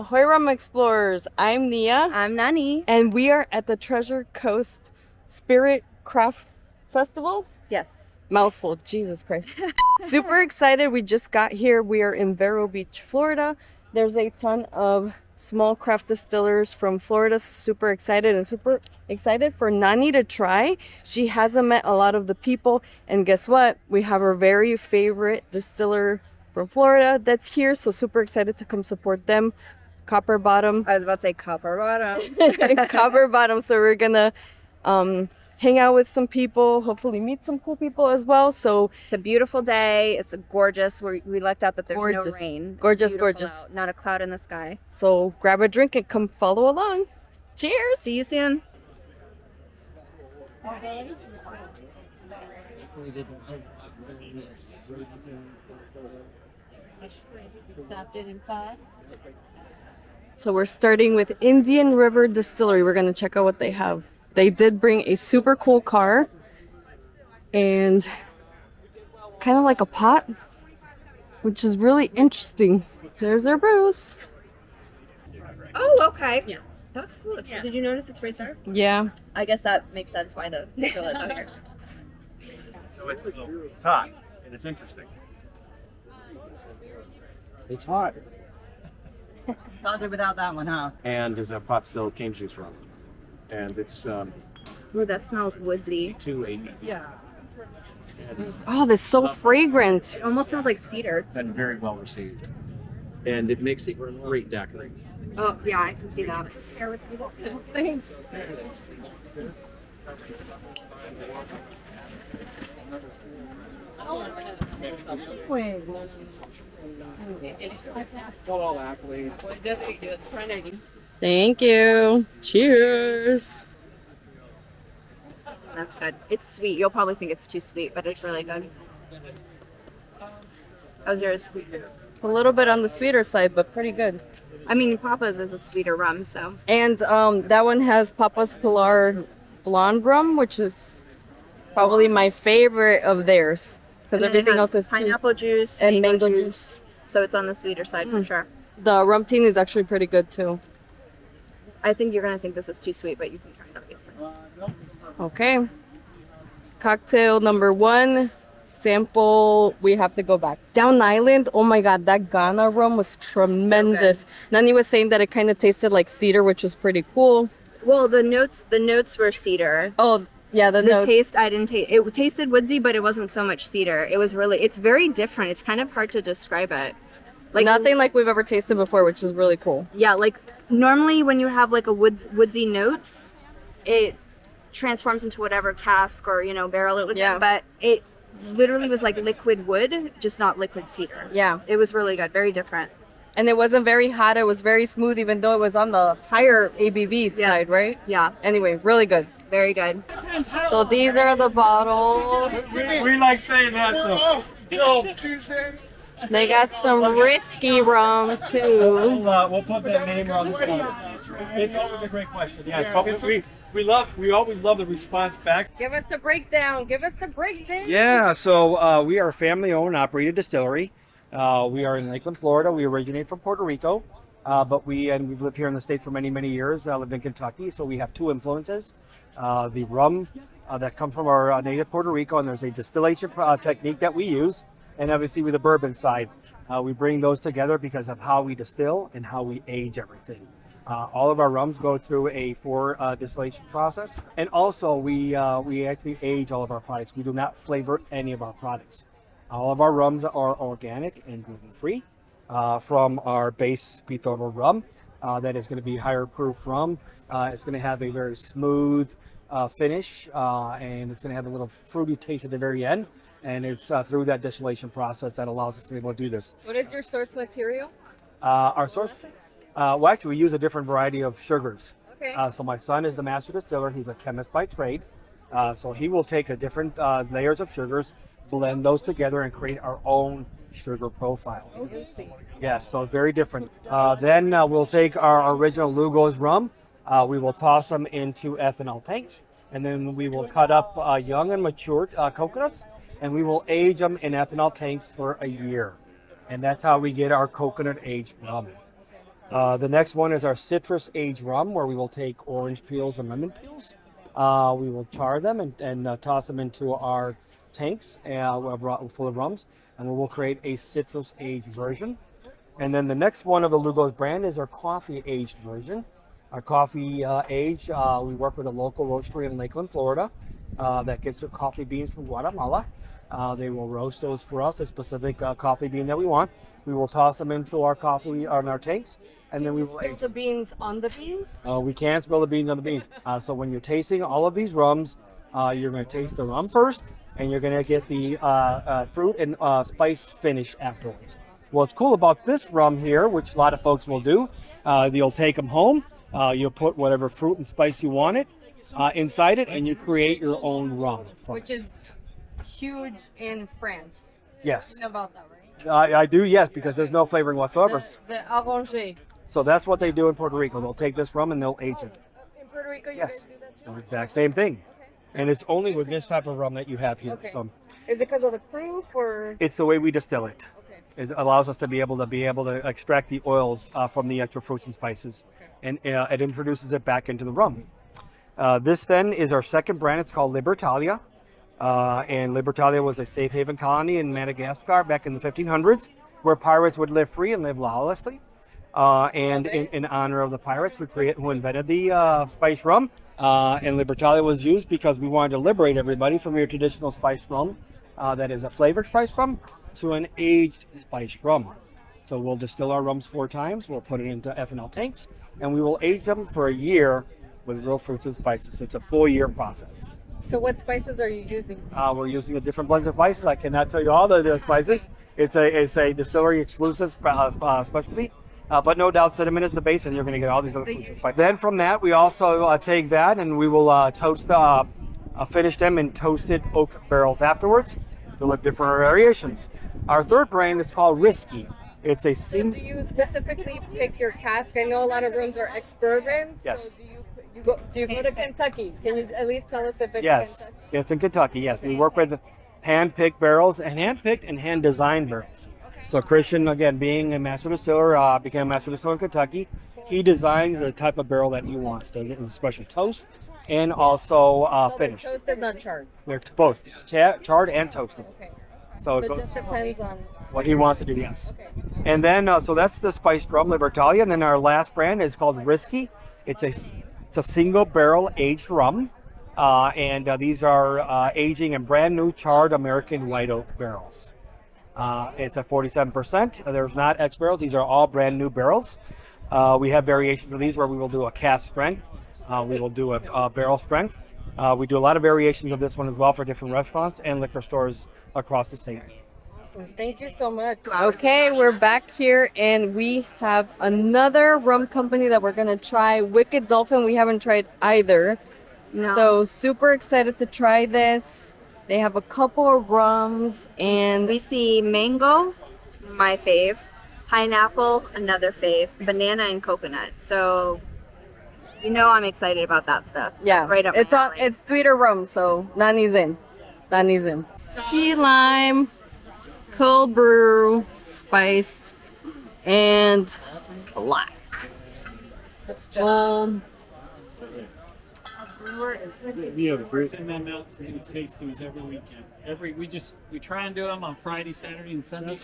Ahoy Rum Explorers! I'm Nia. I'm Nani. And we are at the Treasure Coast Spirit Craft Festival. Yes. Mouthful, Jesus Christ. Super excited. We just got here. We are in Vero Beach, Florida. There's a ton of small craft distillers from Florida. Super excited and super excited for Nani to try. She hasn't met a lot of the people. And guess what? We have our very favorite distiller from Florida that's here. So super excited to come support them. Copper Bottom. I was about to say Copper Bottom. Copper Bottom. So we're gonna hang out with some people, hopefully meet some cool people as well. So it's a beautiful day. It's gorgeous. We lucked out that there's no rain. Gorgeous. Out. Not a cloud in the sky. So grab a drink and come follow along. Cheers. See you soon. So we're starting with Indian River Distillery. We're gonna check out what they have. They did bring a super cool car and kind of like a pot, which is really interesting. There's their booth. Oh, okay. Yeah. That's cool. Yeah. Did you notice it's right there? Yeah. I guess that makes sense why the fill is out here. So it's hot and it's interesting. It's hot. Harder without that one, huh? And there's a pot still cane juice rum. And it's Ooh, that smells woodsy. 280. Yeah. Oh, that's so fragrant. It almost smells like cedar. Been very well received. And it makes a great daiquiri. Oh, yeah, I can see that. Share with people. Thanks. Thank you. Cheers. That's good. It's sweet. You'll probably think it's too sweet, but it's really good. How's yours? A little bit on the sweeter side, but pretty good. I mean, Papa's is a sweeter rum, so. And that one has Papa's Pilar Blonde rum, which is probably my favorite of theirs. Because everything else is pineapple juice and mango juice. So it's on the sweeter side for sure. The rum teen is actually pretty good too. I think you're gonna think this is too sweet, but you can try it obviously. Okay. Cocktail number 1. Sample. We have to go back. Down Island. Oh my god, that Ghana rum was tremendous. So Nani was saying that it kind of tasted like cedar, which was pretty cool. Well, the notes were cedar. Oh. Yeah, the taste I didn't taste. It tasted woodsy, but it wasn't so much cedar. It was really. It's very different. It's kind of hard to describe it. Like nothing like we've ever tasted before, which is really cool. Yeah, like normally when you have like a woodsy notes, it transforms into whatever cask or barrel it was. Yeah. But it literally was like liquid wood, just not liquid cedar. Yeah. It was really good. Very different. And it wasn't very hot. It was very smooth, even though it was on the higher ABV side, right? Yeah. Anyway, really good. Very good. So these are the bottles. We like saying that, so. They got some risky rum too. We'll put that name on the phone. It's always a great question. Yes, but we always love the response back. Give us the breakdown. Give us the breakdown. Yeah, so we are a family-owned and operated distillery. We are in Lakeland, Florida. We originate from Puerto Rico, but we've lived here in the States for many, many years. I lived in Kentucky, so we have 2 influences. The rum that comes from our native Puerto Rico, and there's a distillation technique that we use, and obviously with the bourbon side. We bring those together because of how we distill and how we age everything. All of our rums go through a 4 distillation process, and also we actually age all of our products. We do not flavor any of our products. All of our rums are organic and gluten-free from our base Pitorro rum. That is going to be higher proof rum. It's going to have a very smooth finish, and it's going to have a little fruity taste at the very end. And it's through that distillation process that allows us to be able to do this. What is your source material? Our source, well, actually, we use a different variety of sugars. Okay. So my son is the master distiller. He's a chemist by trade. So he will take a different layers of sugars, blend those together, and create our own sugar profile. Yes, so very different. Then we'll take our original Lugo's rum. We will toss them into ethanol tanks, and then we will cut up young and matured coconuts, and we will age them in ethanol tanks for a year. And that's how we get our coconut aged rum. The next one is our citrus aged rum, where we will take orange peels and lemon peels. We will char them and toss them into our tanks full of rums, and we will create a citrus aged version. And then the next one of the Lugos brand is our coffee aged version. Our coffee aged, we work with a local roastery in Lakeland, Florida, that gets their coffee beans from Guatemala. They will roast those for us, a specific coffee bean that we want. We will toss them into our coffee on our tanks, and then we will spill the beans on the beans. we can't spill the beans on the beans. So when you're tasting all of these rums, you're going to taste the rum first, and you're going to get the fruit and spice finish afterwards. What's cool about this rum here, which a lot of folks will do, you'll take them home, you'll put whatever fruit and spice you want it inside it, and you create your own rum. Which is huge in France. Yes. You know about that, right? I do, yes, because there's no flavoring whatsoever. The arrangé. So that's what they do in Puerto Rico. They'll take this rum and they'll age it. In Puerto Rico, you Yes. guys do that too? The exact same thing. And it's only with this type of rum that you have here. Okay. So Is it because of the proof or? it's the way we distill it. Okay. It allows us to be able to extract the oils from the extra fruits and spices, and it introduces it back into the rum. This then is our second brand. It's called Libertalia, and Libertalia was a safe haven colony in Madagascar back in the 1500s, where pirates would live free and live lawlessly. And in honor of the pirates who invented the spice rum, and Libertalia was used because we wanted to liberate everybody from your traditional spice rum, that is a flavored spice rum, to an aged spice rum. So we'll distill our rums 4 times, we'll put it into ethanol tanks, and we will age them for a year with real fruits and spices. So it's a full year process. So what spices are you using? We're using a different blends of spices. I cannot tell you all the different spices. It's a distillery exclusive specialty. But no doubt cinnamon is the base, and you're going to get all these other fruits and spices. Then from that, we also take that and we will finish them in toasted oak barrels afterwards. We'll have different variations. Our third brand is called Risky. It's a So do you specifically pick your cask? I know a lot of rooms are experiments. Yes. So do you go to Kentucky? Can you at least tell us if it's Yes, Kentucky? it's in Kentucky. Yes, we work with hand-picked barrels and hand-picked and hand-designed barrels. So Christian, again, being a master distiller, became a master distiller in Kentucky. He designs the type of barrel that he wants. They get a special toast and also finish. Toasted, not charred. They're both charred and toasted. Okay. So it It goes just depends on. what he wants to do. Yes. Okay. And then so that's the spiced rum Libertalia. And then our last brand is called Risky. It's a single barrel aged rum, and these are aging in brand new charred American white oak barrels. It's at 47%. There's not X barrels. These are all brand new barrels. We have variations of these where we will do a cask strength. We will do a barrel strength. We do a lot of variations of this one as well for different restaurants and liquor stores across the state. Awesome. Thank you so much. Okay, we're back here and we have another rum company that we're going to try. Wicked Dolphin, we haven't tried either. No. So super excited to try this. They have a couple of rums and We see mango, my fave, pineapple, another fave, banana and coconut. So I'm excited about that stuff. yeah, Right up my it's on. alley. It's sweeter rum, so Nani's in. Nani's in. Key lime, cold brew, spiced, and black. Gold. We have Brisbane and Mountain Dew tastings every weekend. We try and do them on Friday, Saturday, and Sunday.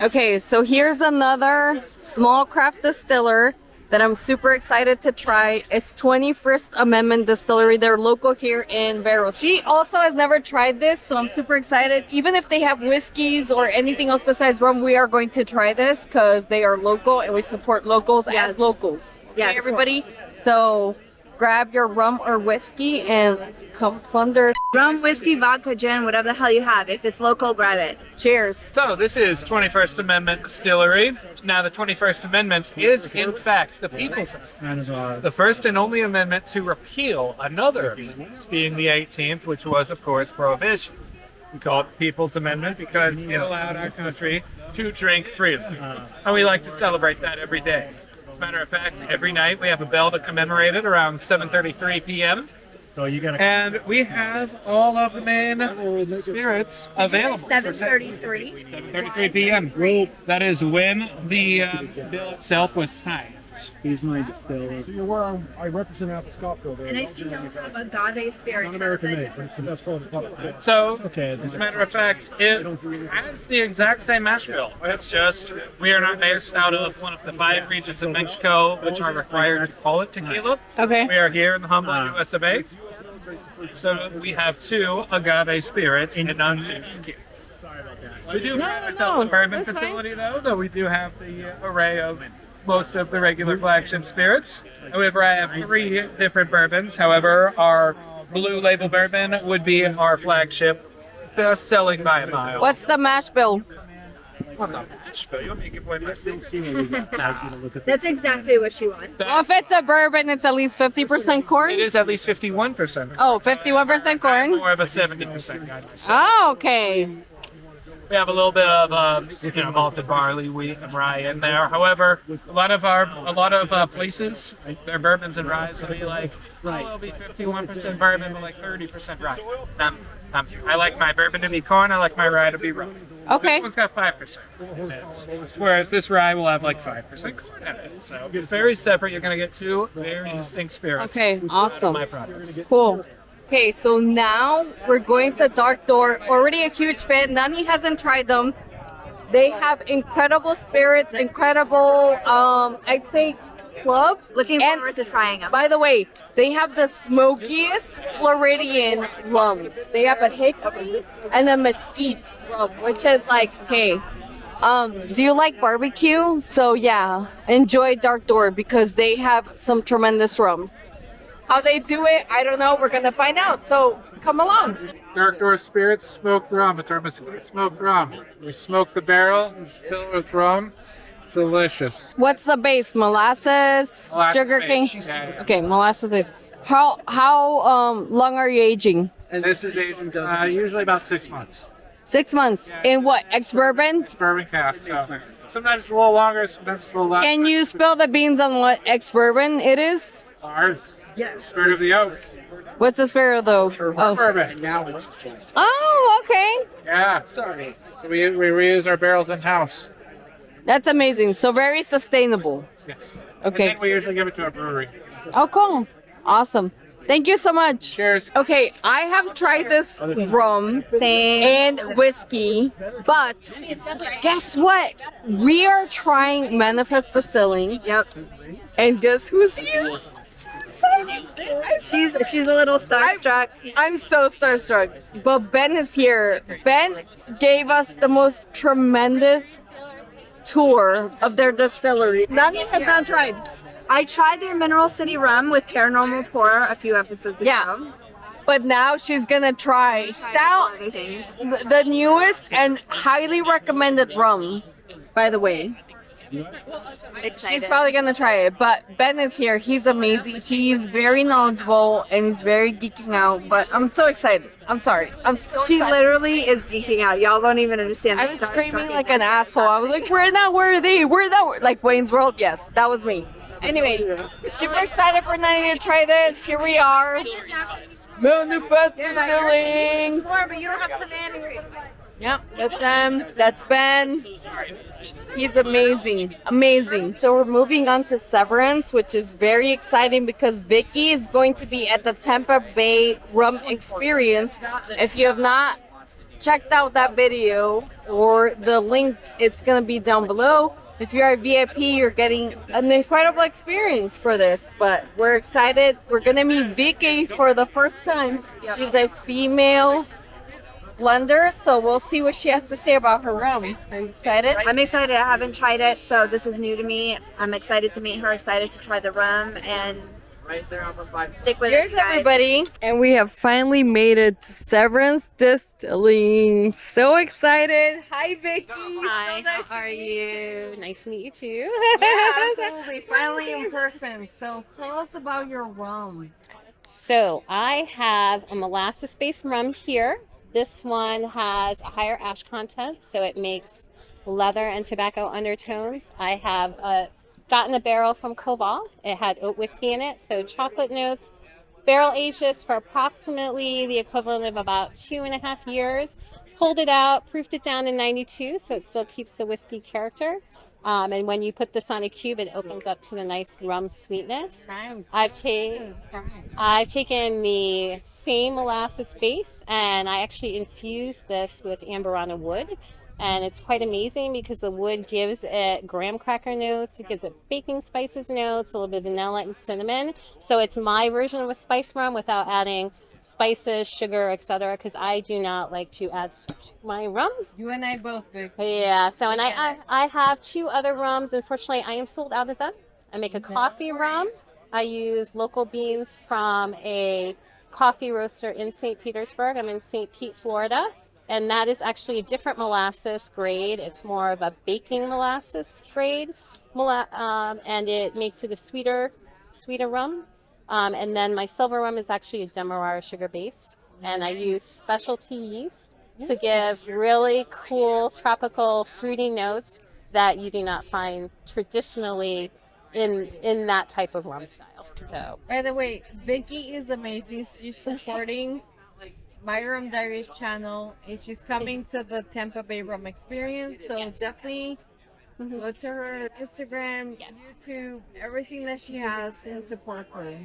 Okay, so here's another small craft distiller that I'm super excited to try. It's 21st Amendment Distillery. They're local here in Vero. She also has never tried this, so I'm super excited. Even if they have whiskeys or anything else besides rum, we are going to try this because they are local and we support locals as locals. Yes. Okay, everybody. So grab your rum or whiskey and come plunder. Rum, whiskey, vodka, gin, whatever the hell you have. If it's local, grab it. Cheers. So this is 21st Amendment Distillery. Now the 21st Amendment is in fact the People's Amendment. The first and only amendment to repeal another amendment, being the 18th, which was of course Prohibition. We call it the People's Amendment because it allowed our country to drink freely. And we like to celebrate that every day. As a matter of fact, every night we have a bell to commemorate it around 7:33 p.m. So you gotta. And we have all of the main spirits available. 7:33. 7:33 p.m. That is when the bill itself was signed. He's my distiller. So you're wearing, I represent out the Scott building. And I see you also have agave spirits. Non-American made, but it's the best quality product. So, Okay, as a matter of fact, it has the exact same mash bill. It's just we are not based out of one of the 5 regions in Mexico, which are required to call it tequila. Okay. We are here in the humble US of A. So we have 2 agave spirits and none 2 tequilas. We do have ourselves a bourbon that's fine. facility, though we do have the array of most of the regular flagship spirits. However, I have 3 different bourbons. However, our blue label bourbon would be our flagship, best selling by a mile. What's the mash bill? What the mash bill? You'll make it way That's exactly what you want. Well, if it's a bourbon, it's at least 50% corn. It is at least 51%. Oh, 51% corn. More of a 70% guy. Oh, okay. We have a little bit of malted barley, wheat, and rye in there. However, a lot of places, their bourbons and rye will be like, it'll be 51% bourbon, but like 30% rye. I like my bourbon to be corn. I like my rye to be rye. Okay. This one's got 5% in it, whereas this rye will have like 5% corn in it. So it's very separate. You're gonna get 2 very distinct spirits. Okay, out of awesome. my products. Cool. Okay, so now we're going to Dark Door. Already a huge fan. Nani hasn't tried them. They have incredible spirits, incredible, I'd say, clubs. Looking And forward to trying them. by the way, they have the smokiest Floridian rums. They have a hickory and a mesquite rum, which is like, okay. Do you like barbecue? So yeah, enjoy Dark Door because they have some tremendous rums. How they do it, I don't know. We're gonna find out. So come along. Dark Door Spirits smoked rum. It's our mesquite smoked rum. We smoke the barrel, fill it with rum. Delicious. What's the base? Molasses, sugar cane. base, yeah. Okay, molasses base. How long are you aging? This is aged usually about 6 months. 6 months. In what? Ex-bourbon? It's bourbon cast, so sometimes it's a little longer, sometimes it's a little less. Can you spill the beans on what ex-bourbon it is? Ours. Yes. Spirit of the Oaks. What's the spirit of those? Oh. Bourbon. Oh, okay. Yeah. Sorry. So we reuse our barrels in house. That's amazing. So very sustainable. Yes. Okay. And then we usually give it to a brewery. Oh, cool. Awesome. Thank you so much. Cheers. Okay, I have tried this rum and whiskey, but guess what? We are trying Manifest Distilling. Yep. And guess who's here? She's a little starstruck. I'm so starstruck. But Ben is here. Ben gave us the most tremendous tour of their distillery. Nani has not tried. I tried their Mineral City rum with Paranormal Pour a few episodes ago. Yeah. But now she's gonna try Other things. the newest and highly recommended rum, by the way. Excited. She's probably gonna try it, but Ben is here. He's amazing. He's very knowledgeable and he's very geeking out. But I'm so excited. I'm sorry. I'm so She excited. literally is geeking out. Y'all don't even understand. I the was starstruck screaming like an excitement. asshole. I was like, "We're not worthy. We're not like Wayne's World." Yes, that was me. Anyway, super excited for Nani to try this. Here we are. Manifest Distilling. Yep, that's them. That's Ben. He's amazing. Amazing. So we're moving on to Severance, which is very exciting because Vicky is going to be at the Tampa Bay Rum Experience. If you have not checked out that video or the link, it's going to be down below. If you're a VIP, you're getting an incredible experience for this. But we're excited. We're going to meet Vicky for the first time. She's a female blender, so we'll see what she has to say about her rum. Are you excited? I'm excited. I haven't tried it, so this is new to me. I'm excited to meet her, excited to try the rum, and stick with Cheers, us, guys. everybody. And we have finally made it to Severance Distilling. So excited. Hi, Vicky. Hi, So nice how to are meet you? Nice to meet you too. Yeah, absolutely. Finally in person. So tell us about your rum. So I have a molasses-based rum here. This one has a higher ash content, so it makes leather and tobacco undertones. I have gotten a barrel from Koval. It had oat whiskey in it, so chocolate notes, Barrel aged this for approximately the equivalent of about 2.5 years. Pulled it out, proofed it down in 92, so it still keeps the whiskey character. And when you put this on a cube, it opens up to the nice rum sweetness. Nice. I've taken the same molasses base and I actually infused this with Amberana wood. And it's quite amazing because the wood gives it graham cracker notes, it gives it baking spices notes, a little bit of vanilla and cinnamon. So it's my version of a spice rum without adding spices, sugar, etc. Because I do not like to add stuff to my rum. You and I both, Vic. Yeah, so and I have 2 other rums. Unfortunately, I am sold out of them. I make a coffee rum. I use local beans from a coffee roaster in St. Petersburg. I'm in St. Pete, Florida. And that is actually a different molasses grade. It's more of a baking molasses grade. And it makes it a sweeter rum. And then my silver rum is actually a Demerara sugar based. And I use specialty yeast to give really cool tropical fruity notes that you do not find traditionally in that type of rum style. So By the way, Vicky is amazing. She's supporting my Rum Diaries channel, and she's coming to the Tampa Bay Rum Experience. So definitely go to her Instagram, Yes. YouTube, everything that she has, and support her.